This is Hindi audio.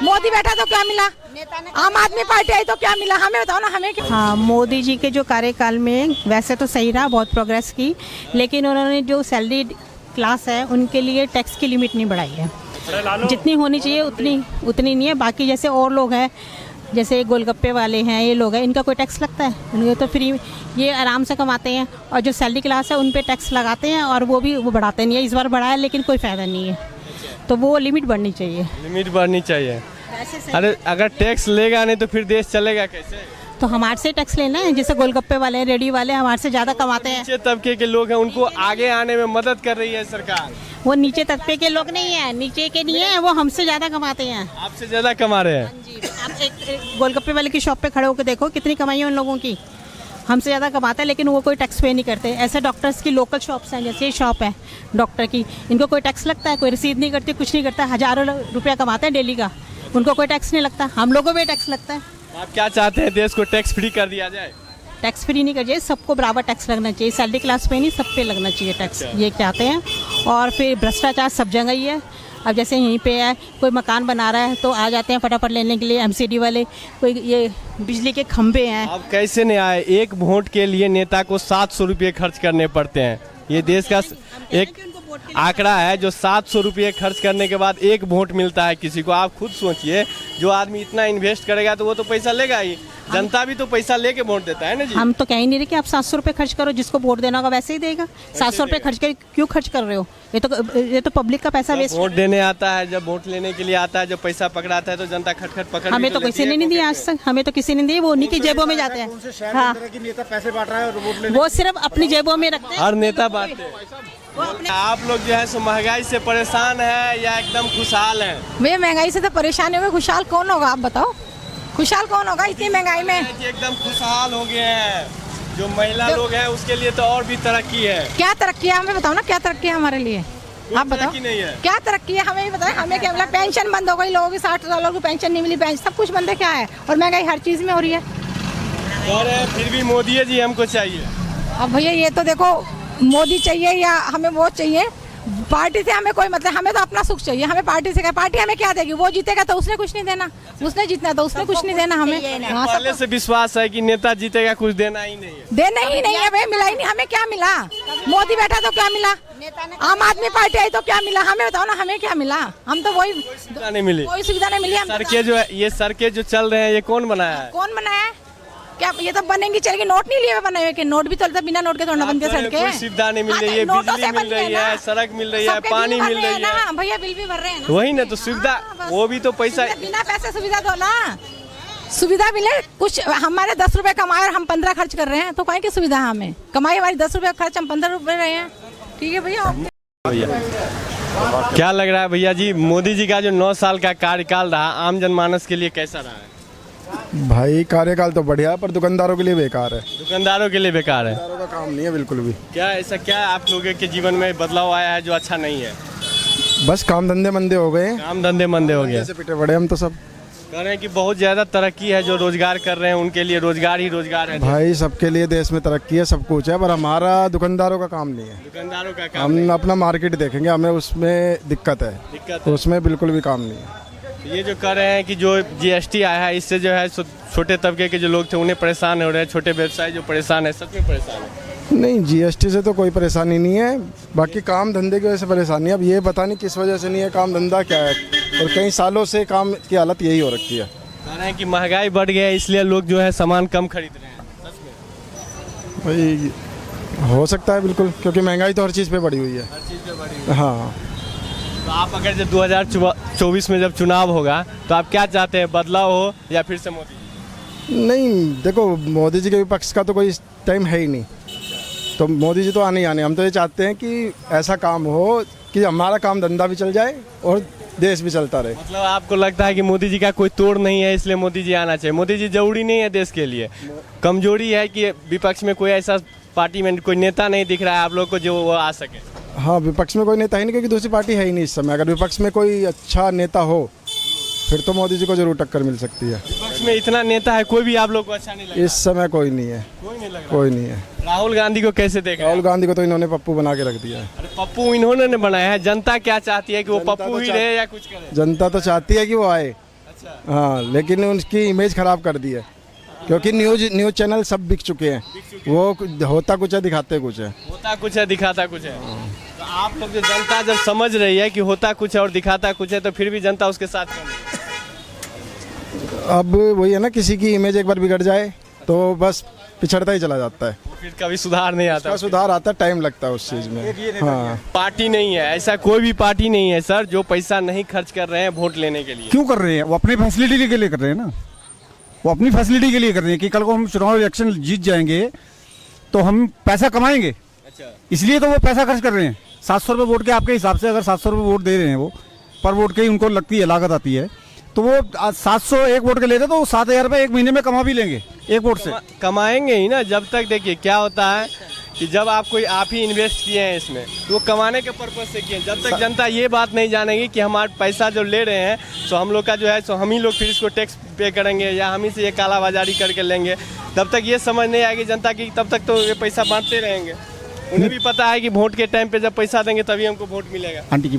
मोदी बैठा तो क्या मिला, आम आदमी पार्टी आई तो क्या मिला, हमें बताओ ना, हमें क्या। हाँ, मोदी जी के जो कार्यकाल में वैसे तो सही रहा, बहुत प्रोग्रेस की, लेकिन उन्होंने जो सैलरी क्लास है उनके लिए टैक्स की लिमिट नहीं बढ़ाई है। जितनी होनी चाहिए उतनी नहीं है। बाकी जैसे और लोग हैं, जैसे गोलगप्पे वाले हैं, ये लोग हैं, इनका कोई टैक्स लगता है? उनके तो फ्री, ये आराम से कमाते हैं। और जो सैलरी क्लास है उन पे टैक्स लगाते हैं और वो बढ़ाते नहीं है। इस बार बढ़ाया लेकिन कोई फ़ायदा नहीं है, तो वो लिमिट बढ़नी चाहिए। लिमिट बढ़नी चाहिए। अरे अगर टैक्स लेगा नहीं तो फिर देश चलेगा कैसे? तो हमारे से टैक्स लेना है। जैसे गोलगप्पे वाले, रेडी वाले हमारे से ज़्यादा कमाते हैं। नीचे तबके के लोग हैं, उनको आगे आने में मदद कर रही है सरकार। वो नीचे तबके के लोग नहीं है, नीचे के नहीं है, वो हमसे ज़्यादा कमाते हैं। आपसे ज़्यादा कमा रहे हैं। आप एक गोलगप्पे वाले की शॉप पे खड़े होकर देखो कितनी कमाई है उन लोगों की। हमसे ज़्यादा कमाता है लेकिन वो कोई टैक्स पे नहीं करते। ऐसे डॉक्टर्स की लोकल शॉप्स हैं, जैसे ये शॉप है डॉक्टर की, इनको कोई टैक्स लगता है? कोई रसीद नहीं करती, कुछ नहीं करता। हज़ारों रुपया कमाते हैं डेली का, उनको कोई टैक्स नहीं लगता। हम लोगों को भी टैक्स लगता है। आप क्या चाहते हैं, देश को टैक्स फ्री कर दिया जाए? टैक्स फ्री नहीं कर चाहिए, सबको बराबर टैक्स लगना चाहिए। सैलरी क्लास पे नहीं, सब पे लगना चाहिए टैक्स, ये चाहते हैं। और फिर भ्रष्टाचार सब जगह ही है। अब जैसे यहीं पे है, कोई मकान बना रहा है तो आ जाते हैं फटाफट लेने के लिए एमसीडी वाले। कोई ये बिजली के खंभे हैं। अब कैसे नहीं आए, एक वोट के लिए नेता को 700 रुपये खर्च करने पड़ते हैं। ये देश का एक आंकड़ा है, जो 700 रुपये खर्च करने के बाद एक वोट मिलता है किसी को। आप खुद सोचिए, जो आदमी इतना इन्वेस्ट करेगा तो वो तो पैसा लेगा ही। जनता भी तो पैसा लेके वोट देता है ना जी। हम तो कह ही नहीं रहे कि आप 700 रुपये खर्च करो, जिसको वोट देना होगा वैसे ही देगा। 700 रुपये खर्च कर क्यों खर्च कर रहे हो? ये तो पब्लिक का पैसा वेस्ट। वोट देने आता है, जब वोट लेने के लिए आता है, जब पैसा पकड़ाता है तो जनता खटखट पकड़। हमें तो किसी ने नहीं दिया आज तक, हमें तो किसी ने दिया। वो उन्हीं की जेबों में जाते हैं। हाँ, पैसे बांट रहा है और वोट वो सिर्फ अपनी जेबों में रखते हैं। हर नेता बांटते हैं। आप लोग जो है सो महंगाई से परेशान है या एकदम खुशहाल है? भैया महंगाई से तो परेशान है, खुशहाल कौन होगा आप बताओ? खुशहाल कौन होगा इतनी महंगाई में? एकदम खुशहाल हो गए हैं। जो महिला लोग हैं उसके लिए तो और भी तरक्की है। क्या तरक्की है हमें बताओ ना, क्या तरक्की है हमारे लिए? आप बताओ नहीं है। क्या तरक्की है, हमें भी बताएं। हमें क्या मिला? पेंशन बंद हो गई लोगों की, 60 सालों की पेंशन नहीं मिली, पेंशन सब कुछ बंद है। क्या है? और महंगाई हर चीज में हो रही है। और फिर भी मोदी जी हमको चाहिए। अब भैया ये तो देखो, मोदी चाहिए या हमें वो चाहिए, पार्टी से हमें कोई मतलब, हमें तो अपना सुख चाहिए। हमें पार्टी से क्या, पार्टी हमें क्या देगी? वो जीतेगा तो उसने कुछ नहीं देना, उसने जीतना तो उसने कुछ नहीं देना हमें। हाँ, पहले से विश्वास है कि नेता जीतेगा, कुछ देना ही नहीं है। देना ही नहीं है भाई, मिला ही नहीं। हमें क्या मिला? मोदी बैठा तो क्या मिला, आम आदमी पार्टी आई तो क्या मिला, हमें बताओ ना, हमें क्या मिला? हम तो वही सुविधा नहीं मिली, कोई सुविधा नहीं मिली। सड़कें जो है, ये सड़कें जो चल रहे हैं, ये कौन बनाया है? कौन बनाया है? क्या ये तो बनेंगी चलेगी? नोट नहीं लिए हुए बने हुए कि नोट भी चलता, बिना नोट के थोड़ा बनते सड़कें। कोई सुविधा नहीं मिल रही है, बिजली मिल रही है, सड़क मिल रही है, पानी मिल रही है। भैया बिल भी भर रहे हैं ना। वही ना, तो सुविधा वो भी तो पैसा, बिना पैसे सुविधा दो ना, सुविधा मिले। कुछ हमारे 10 रुपए कमाए और हम 15 खर्च कर रहे हैं, तो कहीं की सुविधा है? हमें कमाई हमारी 10 रुपए, खर्च हम 15 रुपए रहे हैं। ठीक है भैया। क्या लग रहा है भैया जी, मोदी जी का जो 9 साल का कार्यकाल रहा, आम जनमानस के लिए कैसा रहा है? भाई कार्यकाल तो बढ़िया है, पर दुकानदारों के लिए बेकार है। दुकानदारों के लिए बेकार है, दुकानदारों का काम नहीं है बिल्कुल भी। क्या ऐसा क्या आप लोगों के जीवन में बदलाव आया है जो अच्छा नहीं है? बस काम धंधे मंदे हो गए, काम धंधे मंदे हो गए। जैसे पिटे पड़े हम तो सब। कह रहे हैं कि बहुत ज्यादा तरक्की है, जो रोजगार कर रहे हैं उनके लिए रोजगार ही रोजगार है। भाई सबके लिए देश में तरक्की है, सब कुछ है, पर हमारा दुकानदारों का काम नहीं है। दुकानदारों का काम हम अपना मार्केट देखेंगे, हमें उसमें दिक्कत है, उसमें बिल्कुल भी काम नहीं है। ये जो कह रहे हैं कि जो जीएसटी आया है, इससे जो है छोटे तबके के जो लोग थे उन्हें परेशान हो रहे हैं, छोटे व्यवसायी जो परेशान है, सच में परेशान है? नहीं, जीएसटी से तो कोई परेशानी नहीं है, बाकी काम धंधे की वजह से परेशानी है। अब ये पता नहीं किस वजह से नहीं है, काम धंधा क्या है, और कई सालों से काम की हालत यही हो रखी है। कह रहे हैं कि महंगाई बढ़ गया है, इसलिए लोग जो है सामान कम खरीद रहे हैं, सच में? भाई हो सकता है बिल्कुल, क्योंकि महंगाई तो हर चीज़ पे बढ़ी हुई है। हर चीज़ पे बढ़ी हुई है। हाँ, तो आप अगर जब 2024 में जब चुनाव होगा तो आप क्या चाहते हैं, बदलाव हो या फिर से मोदी? नहीं देखो, मोदी जी के विपक्ष का तो कोई टाइम है ही नहीं, तो मोदी जी तो आने ही आने। हम तो ये चाहते हैं कि ऐसा काम हो कि हमारा काम धंधा भी चल जाए और देश भी चलता रहे। मतलब आपको लगता है कि मोदी जी का कोई तोड़ नहीं है, इसलिए मोदी जी आना चाहिए? मोदी जी जरूरी नहीं है देश के लिए, कमजोरी है कि विपक्ष में कोई ऐसा पार्टी में कोई नेता नहीं दिख रहा है आप लोग को जो वो आ सके। हाँ, विपक्ष में कोई नेता ही नहीं, क्योंकि दूसरी पार्टी है ही नहीं इस समय। अगर विपक्ष में कोई अच्छा नेता हो फिर तो मोदी जी को जरूर टक्कर मिल सकती है। विपक्ष में इतना नेता है, कोई भी आप लोग को अच्छा नहीं लगा? इस समय कोई नहीं है, कोई नहीं लगा, कोई नहीं है। राहुल गांधी को कैसे देख रहे हैं? राहुल गांधी को तो इन्होंने पप्पू बना के रख दिया है। अरे पप्पू इन्होंने बनाया है, जनता क्या चाहती है कि वो पप्पू ही रहे या कुछ करे? जनता तो चाहती है कि वो आए, हाँ, लेकिन उनकी इमेज खराब कर दी है, क्योंकि न्यूज़ चैनल सब बिक चुके हैं। वो होता कुछ है, दिखाते कुछ है। होता कुछ है, दिखाता कुछ है। तो आप लोग जो जनता जब समझ रही है कि होता कुछ है और दिखाता कुछ है, तो फिर भी जनता उसके साथ क्यों नहीं? अब वही है ना, किसी की इमेज एक बार बिगड़ जाए तो बस पिछड़ता ही चला जाता है। फिर कभी सुधार नहीं आता। उसका सुधार आता, टाइम लगता है उस चीज़ में। हाँ, पार्टी नहीं है, ऐसा कोई भी पार्टी नहीं है सर जो पैसा नहीं खर्च कर रहे हैं वोट लेने के लिए। क्यों कर रहे हैं? वो अपनी फैसिलिटी के लिए कर रहे हैं ना, वो अपनी फैसिलिटी के लिए कर रहे हैं कि कल को हम चुनाव इलेक्शन जीत जाएंगे तो हम पैसा कमाएंगे। अच्छा, इसलिए तो वो पैसा खर्च कर रहे हैं। 700 रुपये वोट के आपके हिसाब से अगर 700 रुपये वोट दे रहे हैं वो पर वोट के उनको लगती है, लागत आती है, तो वो 700 एक वोट के लेते तो 7,000 रुपये एक महीने में कमा भी लेंगे एक वोट से। कमाएंगे ही ना। जब तक देखिए क्या होता है कि जब आप ही इन्वेस्ट किए हैं इसमें, तो वो कमाने के पर्पज से किए। जब तक जनता ये बात नहीं जानेगी कि हमारा पैसा जो ले रहे हैं तो हम लोग का जो है सो हम ही लोग फिर इसको टैक्स पे करेंगे या हम ही से ये कालाबाजारी करके लेंगे, तब तक ये समझ नहीं आएगी जनता की, तब तक तो ये पैसा बांटते रहेंगे। उन्हें भी पता है कि वोट के टाइम पे जब पैसा देंगे तभी हमको वोट मिलेगा। आंटी की